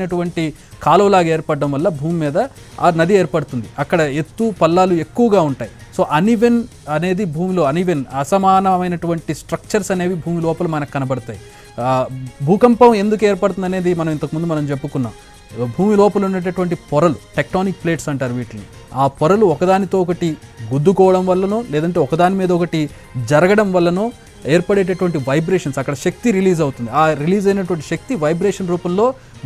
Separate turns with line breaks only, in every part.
విశాలమైనటువంటి కాలువలాగా ఏర్పడడం వల్ల భూమి మీద ఆ నది ఏర్పడుతుంది. అక్కడ ఎత్తు పల్లాలు ఎక్కువగా ఉంటాయి. సో అన్ఈవెన్ అనేది భూమిలో అసమానమైనటువంటి స్ట్రక్చర్స్ అనేవి భూమి లోపల మనకు కనబడతాయి. భూకంపం ఎందుకు ఏర్పడుతుంది అనేది ఇంతకుముందు మనం చెప్పుకున్నాం. భూమి లోపల ఉండేటటువంటి పొరలు, టెక్టానిక్ ప్లేట్స్ అంటారు వీటిని. ఆ పొరలు ఒకదానితో ఒకటి గుద్దుకోవడం వల్లనో లేదంటే ఒకదాని మీద ఒకటి జరగడం వల్లనో ఏర్పడేటటువంటి వైబ్రేషన్స్, అక్కడ శక్తి రిలీజ్ అవుతుంది. ఆ రిలీజ్ అయినటువంటి శక్తి వైబ్రేషన్ రూపంలో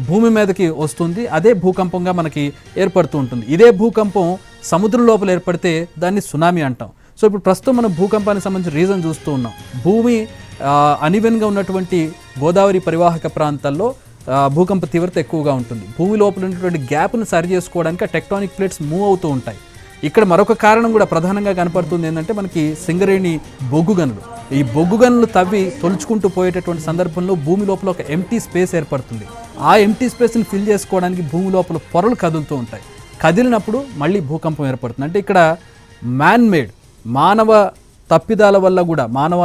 భూమి మీదకి వస్తుంది. అదే భూకంపంగా మనకి ఏర్పడుతూ ఉంటుంది. ఇదే భూకంపం సముద్రం లోపల ఏర్పడితే దాన్ని సునామీ అంటాం. సో ఇప్పుడు ప్రస్తుతం మనం భూకంపానికి సంబంధించిన రీజన్ చూస్తూ ఉన్నాం. భూమి అన్ఈవెన్గా ఉన్నటువంటి గోదావరి పరివాహక ప్రాంతాల్లో భూకంప తీవ్రత ఎక్కువగా ఉంటుంది. భూమి లోపల ఉన్నటువంటి గ్యాప్ను సరి చేసుకోవడానికి టెక్టానిక్ ప్లేట్స్ మూవ్ అవుతూ ఉంటాయి. ఇక్కడ మరొక కారణం కూడా ప్రధానంగా కనపడుతుంది ఏంటంటే మనకి సింగరేణి బొగ్గు గనులు. ఈ బొగ్గు గనులు తవ్వి తొలుచుకుంటూ పోయేటటువంటి సందర్భంలో భూమి లోపల ఒక ఎంటీ స్పేస్ ఏర్పడుతుంది. ఆ ఎంటీ స్పేస్ని ఫిల్ చేసుకోవడానికి భూమి లోపల పొరలు కదులుతూ ఉంటాయి. కదిలినప్పుడు మళ్ళీ భూకంపం ఏర్పడుతుంది. అంటే ఇక్కడ మ్యాన్ మేడ్, మానవ తప్పిదాల వల్ల కూడా, మానవ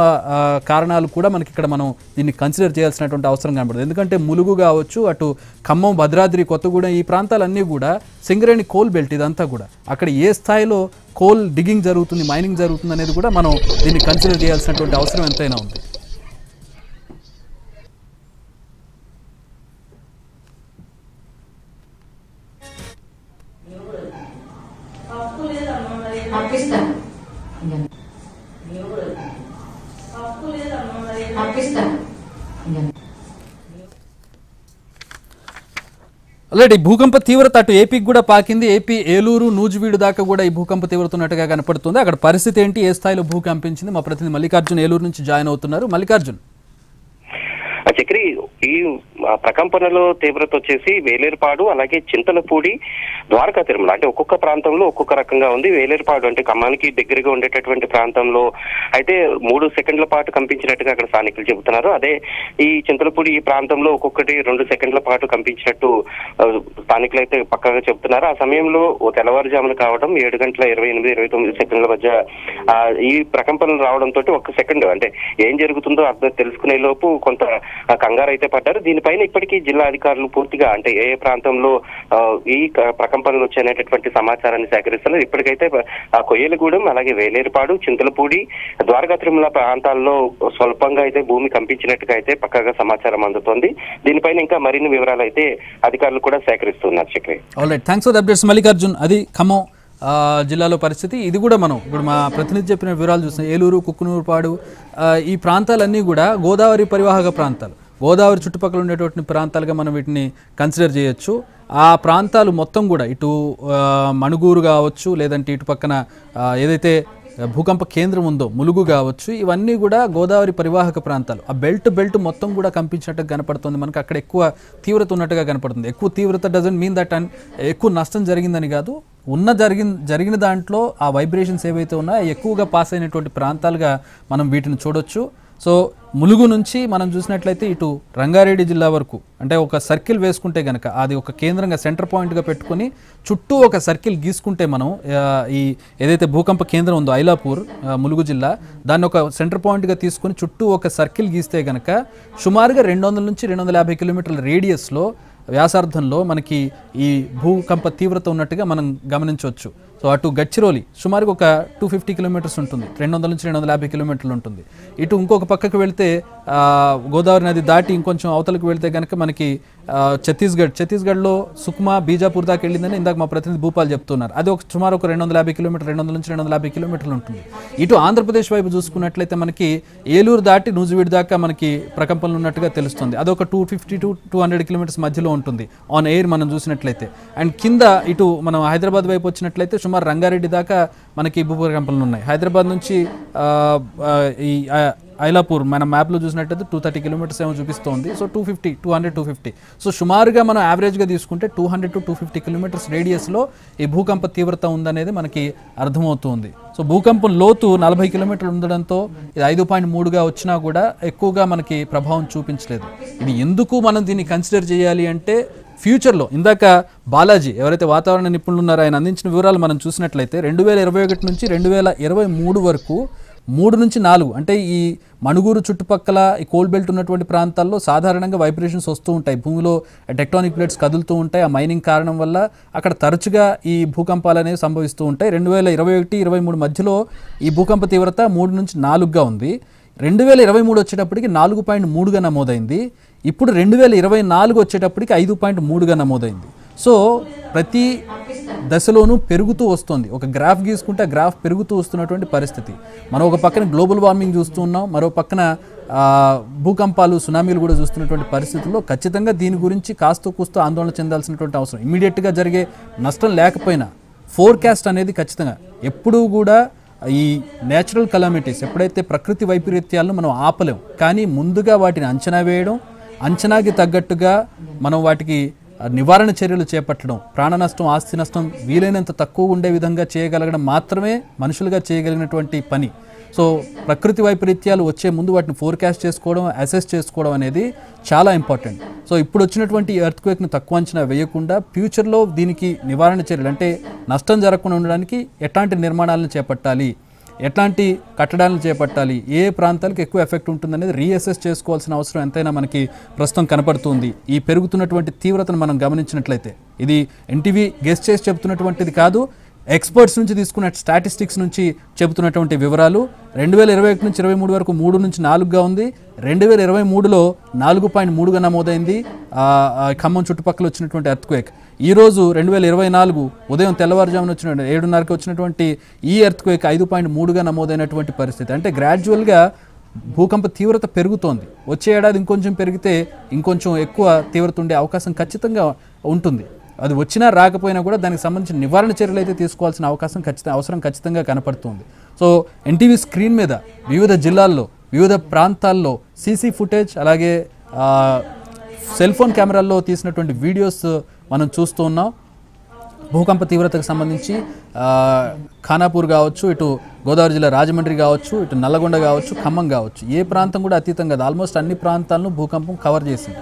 కారణాలు కూడా మనకి ఇక్కడ మనం దీన్ని కన్సిడర్ చేయాల్సినటువంటి అవసరం కనబడుతుంది. ఎందుకంటే ములుగు కావచ్చు, అటు ఖమ్మం, భద్రాద్రి, కొత్తగూడెం ఈ ప్రాంతాలన్నీ కూడా సింగరేణి కోల్ బెల్ట్. ఇదంతా కూడా అక్కడ ఏ స్థాయిలో కోల్ డిగింగ్ జరుగుతుంది, మైనింగ్ జరుగుతుంది అనేది కూడా మనం దీన్ని కన్సిడర్ చేయాల్సినటువంటి అవసరం ఎంతైనా ఉంది. ఆల్రెడీ భూకంప తీవ్రత అటు ఏపీకి కూడా పాకింది. ఏపీ ఏలూరు, నూజివీడు దాకా కూడా ఈ భూకంప తీవ్రత ఉన్నట్టుగా కనపడుతుంది. అక్కడ పరిస్థితి ఏంటి, ఏ స్థాయిలో భూకంపించింది, మా ప్రతినిధి మల్లికార్జున్ ఏలూరు నుంచి జాయిన్ అవుతున్నారు. మల్లికార్జున్,
చక్రి, ఈ ప్రకంపనలో తీవ్రత వచ్చేసి వేలేరుపాడు, అలాగే చింతలపూడి, ద్వారకా తిరుమల, అంటే ఒక్కొక్క ప్రాంతంలో ఒక్కొక్క రకంగా ఉంది. వేలేరుపాడు అంటే ఖమ్మానికి దగ్గరగా ఉండేటటువంటి ప్రాంతంలో అయితే 3 సెకండ్ల పాటు కంపించినట్టుగా అక్కడ స్థానికులు చెబుతున్నారు. అదే ఈ చింతలపూడి ఈ ప్రాంతంలో ఒక్కొక్కటి 2 సెకండ్ల పాటు కంపించినట్టు స్థానికులు అయితే పక్కాగా చెబుతున్నారు. ఆ సమయంలో తెల్లవారుజామున కావడం 7:28-29 మధ్య ఈ ప్రకంపనలు రావడంతో 1 సెకండ్ అంటే ఏం జరుగుతుందో అర్థం తెలుసుకునే లోపు కొంత కంగారు అయితే పడ్డారు. దీనిపైన ఇప్పటికీ జిల్లా అధికారులు పూర్తిగా అంటే ఏ ప్రాంతంలో ఈ ప్రకంపనలు వచ్చాయనేటటువంటి సమాచారాన్ని సేకరిస్తున్నారు. ఇప్పటికైతే కొయ్యలగూడెం, అలాగే వేలేరుపాడు, చింతలపూడి, ద్వారకా తిరుమల ప్రాంతాల్లో స్వల్పంగా అయితే భూమి కంపించినట్టుగా అయితే పక్కాగా సమాచారం అందుతోంది. దీనిపైన ఇంకా మరిన్ని వివరాలు అయితే అధికారులు కూడా సేకరిస్తున్నారు. Chakri,
alright, thanks for the updates Mallikarjun. అది ఖమ్మం జిల్లాలో పరిస్థితి. ఇది కూడా మనం ఇప్పుడు మా ప్రతినిధి చెప్పిన వివరాలు చూస్తాం. ఏలూరు, కుక్కునూరుపాడు ఈ ప్రాంతాలన్నీ కూడా గోదావరి పరివాహక ప్రాంతాలు, గోదావరి చుట్టుపక్కల ఉండేటువంటి ప్రాంతాలుగా మనం వీటిని కన్సిడర్ చేయొచ్చు. ఆ ప్రాంతాలు మొత్తం కూడా ఇటు మణుగూరు కావచ్చు, లేదంటే ఇటు పక్కన ఏదైతే భూకంప కేంద్రం ఉందో ములుగు కావచ్చు, ఇవన్నీ కూడా గోదావరి పరివాహక ప్రాంతాలు. ఆ బెల్ట్ మొత్తం కూడా కంపించినట్టుగా కనపడుతుంది మనకు. అక్కడ ఎక్కువ తీవ్రత ఉన్నట్టుగా కనపడుతుంది. ఎక్కువ తీవ్రత డజంట్ మీన్ దట్ ఎక్కువ నష్టం జరిగిందని కాదు. జరిగిన దాంట్లో ఆ వైబ్రేషన్స్ ఏవైతే ఉన్నాయో ఎక్కువగా పాస్ అయినటువంటి ప్రాంతాలుగా మనం వీటిని చూడొచ్చు. సో ములుగు నుంచి మనం చూసినట్లయితే ఇటు రంగారెడ్డి జిల్లా వరకు అంటే ఒక సర్కిల్ వేసుకుంటే కనుక అది ఒక కేంద్రంగా సెంటర్ పాయింట్గా పెట్టుకొని చుట్టూ ఒక సర్కిల్ గీసుకుంటే మనం ఈ ఏదైతే భూకంప కేంద్రం ఉందో ఐలాపూర్ ములుగు జిల్లా, దాన్ని ఒక సెంటర్ పాయింట్గా తీసుకొని చుట్టూ ఒక సర్కిల్ గీస్తే కనుక సుమారుగా 200 నుంచి 250 కిలోమీటర్ల రేడియస్లో వ్యాసార్థంలో మనకి ఈ భూకంప తీవ్రత ఉన్నట్టుగా మనం గమనించవచ్చు. సో అటు గచ్చిరోలి సుమారుగా ఒక 250 కిలోమీటర్స్ ఉంటుంది, 200 నుంచి 250 కిలోమీటర్లు ఉంటుంది. ఇటు ఇంకొక పక్కకు వెళ్తే గోదావరి నది దాటి ఇంకొంచెం అవతలకు వెళ్తే కనుక మనకి ఛత్తీస్గఢ్లో సుక్మా, బీజాపూర్ దాకా వెళ్ళిందని ఇందాక మా ప్రతినిధి భూపాల్ చెప్తున్నారు. అది ఒక సుమారు ఒక 250 కిలోమీటర్, 200 నుంచి 250 కిలోమీటర్లు ఉంటుంది. ఇటు ఆంధ్రప్రదేశ్ వైపు చూసుకున్నట్లయితే మనకి ఏలూరు దాటి నూజివీడు దాకా మనకి ప్రకంపనలు ఉన్నట్టుగా తెలుస్తుంది. అదొక 250 to 200 కిలోమీటర్స్ మధ్యలో ఉంటుంది ఆన్ ఎయిర్ మనం చూసినట్లయితే. అండ్ కింద ఇటు మనం హైదరాబాద్ వైపు వచ్చినట్లయితే సుమారు రంగారెడ్డి దాకా మనకి భూకంపనలు ఉన్నాయి. హైదరాబాద్ నుంచి ఈ ఐలాపూర్ మన మ్యాప్లో చూసినట్టయితే 230 కిలోమీటర్స్ ఏమో చూపిస్తోంది. సో 250 సో సుమారుగా మనం యావరేజ్గా తీసుకుంటే 200 to 250 కిలోమీటర్స్ రేడియస్లో ఈ భూకంప తీవ్రత ఉందనేది మనకి అర్థమవుతుంది. సో భూకంపం లోతు 40 కిలోమీటర్లు ఉండడంతో ఇది 5.3గా వచ్చినా కూడా ఎక్కువగా మనకి ప్రభావం చూపించలేదు. ఇది ఎందుకు మనం దీన్ని కన్సిడర్ చేయాలి అంటే ఫ్యూచర్లో ఇందాక బాలాజీ ఎవరైతే వాతావరణ నిపుణులు ఉన్నారో ఆయన అందించిన వివరాలు మనం చూసినట్లయితే 2021 నుంచి 2023 వరకు 3 నుంచి 4 అంటే ఈ మణుగూరు చుట్టుపక్కల ఈ కోల్ బెల్ట్ ఉన్నటువంటి ప్రాంతాల్లో సాధారణంగా వైబ్రేషన్స్ వస్తూ ఉంటాయి. భూమిలో టెక్టానిక్ ప్లేట్స్ కదులుతూ ఉంటాయి. ఆ మైనింగ్ కారణం వల్ల అక్కడ తరచుగా ఈ భూకంపాలు అనేవి సంభవిస్తూ ఉంటాయి. 2021-23 మధ్యలో ఈ భూకంప తీవ్రత 3 నుంచి 4గా ఉంది. 2023 వచ్చేటప్పటికి 4.3గా నమోదైంది. ఇప్పుడు 2024 వచ్చేటప్పటికి 5.3గా నమోదైంది. సో ప్రతి దశలోనూ పెరుగుతూ వస్తుంది. ఒక గ్రాఫ్ గీసుకుంటే ఆ గ్రాఫ్ పెరుగుతూ వస్తున్నటువంటి పరిస్థితి. మనం ఒక పక్కన గ్లోబల్ వార్మింగ్ చూస్తూ ఉన్నాం, మరో పక్కన భూకంపాలు సునామీలు కూడా చూస్తున్నటువంటి పరిస్థితుల్లో ఖచ్చితంగా దీని గురించి కాస్త కూస్తూ ఆందోళన చెందాల్సినటువంటి అవసరం. ఇమీడియట్గా జరిగే నష్టం లేకపోయినా ఫోర్కాస్ట్ అనేది ఖచ్చితంగా ఎప్పుడూ కూడా ఈ నేచురల్ కలామిటీస్ ఎప్పుడైతే ప్రకృతి వైపరీత్యాలను మనం ఆపలేం, కానీ ముందుగా వాటిని అంచనా వేయడం, అంచనాకి తగ్గట్టుగా మనం వాటికి నివారణ చర్యలు చేపట్టడం, ప్రాణ నష్టం ఆస్తి నష్టం వీలైనంత తక్కువ ఉండే విధంగా చేయగలగడం మాత్రమే మనుషులుగా చేయగలిగినటువంటి పని. సో ప్రకృతి వైపరీత్యాలు వచ్చే ముందు వాటిని ఫోర్కాస్ట్ చేసుకోవడం, అసెస్ చేసుకోవడం అనేది చాలా ఇంపార్టెంట్. సో ఇప్పుడు వచ్చినటువంటి ఎర్త్క్వేక్ను తక్కువ అంచనా వేయకుండా ఫ్యూచర్లో దీనికి నివారణ చర్యలు అంటే నష్టం జరగకుండా ఉండడానికి ఎట్లాంటి నిర్మాణాలను చేపట్టాలి, ఎట్లాంటి కట్టడాలను చేపట్టాలి, ఏ ప్రాంతాలకు ఎక్కువ ఎఫెక్ట్ ఉంటుందనేది రీఅసెస్ చేసుకోవాల్సిన అవసరం ఎంతైనా మనకి ప్రస్తుతం కనపడుతుంది. ఈ పెరుగుతున్నటువంటి తీవ్రతను మనం గమనించినట్లయితే ఇది ఎన్టీవీ గెస్ట్ చేసి చెబుతున్నటువంటిది కాదు, ఎక్స్పర్ట్స్ నుంచి తీసుకున్న స్టాటిస్టిక్స్ నుంచి చెబుతున్నటువంటి వివరాలు. 2021 నుంచి 23 వరకు 3 నుంచి 4గా ఉంది. 2023లో 4.3గా నమోదైంది ఖమ్మం చుట్టుపక్కల వచ్చినటువంటి ఎర్త్క్వేక్. ఈరోజు 2024 ఉదయం తెల్లవారుజామున వచ్చిన 7:30కి వచ్చినటువంటి ఈ ఎర్త్క్వేక్ 5.3గా నమోదైనటువంటి పరిస్థితి. అంటే గ్రాడ్యువల్గా భూకంప తీవ్రత పెరుగుతోంది. వచ్చే ఏడాది ఇంకొంచెం పెరిగితే ఇంకొంచెం ఎక్కువ తీవ్రత ఉండే అవకాశం ఖచ్చితంగా ఉంటుంది. అది వచ్చినా రాకపోయినా కూడా దానికి సంబంధించిన నివారణ చర్యలు అయితే తీసుకోవాల్సిన అవసరం ఖచ్చితంగా కనపడుతుంది. సో ఎన్టీవీ స్క్రీన్ మీద వివిధ జిల్లాల్లో వివిధ ప్రాంతాల్లో సీసీ ఫుటేజ్ అలాగే సెల్ ఫోన్ కెమెరాల్లో తీసినటువంటి వీడియోస్ మనం చూస్తూ ఉన్నాం. భూకంప తీవ్రతకు సంబంధించి ఖానాపూర్ కావచ్చు, ఇటు గోదావరి జిల్లా రాజమండ్రి కావచ్చు, ఇటు నల్లగొండ కావచ్చు, ఖమ్మం కావచ్చు, ఏ ప్రాంతం కూడా అతీతంగా ఆల్మోస్ట్ అన్ని ప్రాంతాలను భూకంపం కవర్ చేసింది.